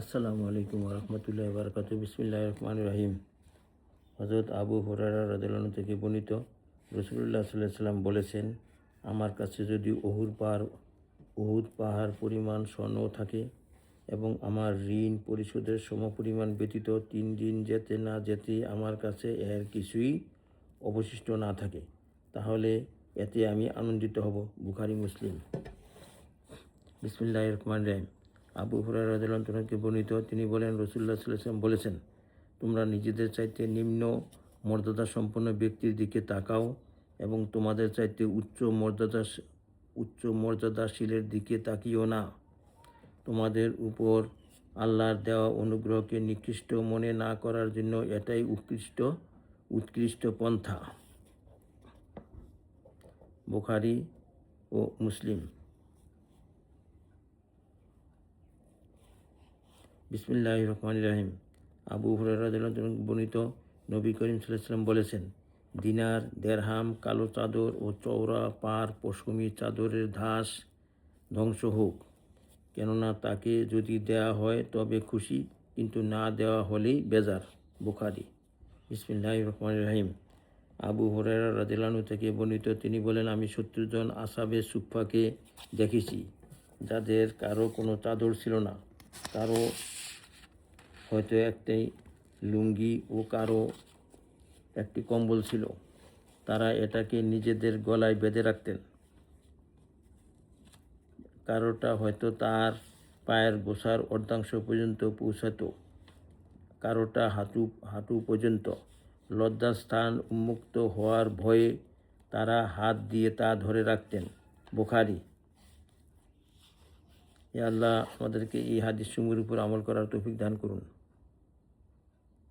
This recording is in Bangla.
আসসালামু আলাইকুম রহমতুল্লাহ বারকাত। বিসমিল্লাহির রহমানির রহিম। হযরত আবু হুরায়রা রাদিয়াল্লাহু আনহু থেকে বর্ণিত, রাসূলুল্লাহ সাল্লাল্লাহু আলাইহি ওয়াসাল্লাম বলেছেন, আমার কাছে যদি উহুদ পাহাড় পরিমাণ স্বর্ণ থাকে এবং আমার ঋণ পরিশোধের সমপরিমাণ ব্যতীত 3 দিন যেতে না যেতে আমার কাছে এর কিছুই অবশিষ্ট না থাকে, তাহলে এতে আমি আনন্দিত হব। বুখারী মুসলিম। বিসমিল্লাহির রহমানির রহিম। আবু হুরায়রা রাদিয়াল্লাহু আনহু থেকে বর্ণিত, তিনি বলেন, রাসূলুল্লাহ সাল্লাল্লাহু আলাইহি ওয়াসাল্লাম বলেছেন, তোমরা নিজেদের চাইতে নিম্ন মর্যাদা সম্পন্ন ব্যক্তির দিকে তাকাও এবং তোমাদের চাইতে উচ্চ মর্যাদাশীলের দিকে তাকিও না। তোমাদের উপর আল্লাহর দেওয়া অনুগ্রহকে নিকৃষ্ট মনে না করার জন্য এটাই উৎকৃষ্ট পন্থা। বুখারী ও মুসলিম। বিসমিল্লাহির রহমানির রহিম। আবু হুরায়রা রাদিয়াল্লাহু আনহু বর্ণিত, নবী করিম সাল্লাল্লাহু আলাইহি ওয়াসাল্লাম বলেছেন, দিনার, দেরহাম, কালো চাদর ও চওড়া পার পশমি চাদরের ধাস ধ্বংস হোক, কেননা তাকে যদি দেয়া হয় তবে খুশি, কিন্তু না দেওয়া হলেই বেজার। বুখারী। বিসমিল্লাহির রহমানির রহিম। আবু হুরায়রা রাদিয়াল্লাহু আনহু থেকে বর্ণিত, তিনি বলেন, আমি 70 জন আসহাবে সুফফাকে দেখেছি, যাদের কারো কোনো চাদর ছিল না, কারো হয়তো একটি লুঙ্গি ও কারো একটি কম্বল ছিল। তারা এটাকে নিজেদের গলায় বেঁধে রাখতেন। কারোটা হয়তো তার পায়ের গোছার অর্ধাংশ পর্যন্ত পৌঁছাতো, কারোটা হাঁটু পর্যন্ত। লজ্জাস্থান উন্মুক্ত হওয়ার ভয়ে তারা হাত দিয়ে তা ধরে রাখতেন। বুখারী। হে আল্লাহ, আমাদেরকে এই হাদিসসমূহের উপর আমল করার তৌফিক দান করুন।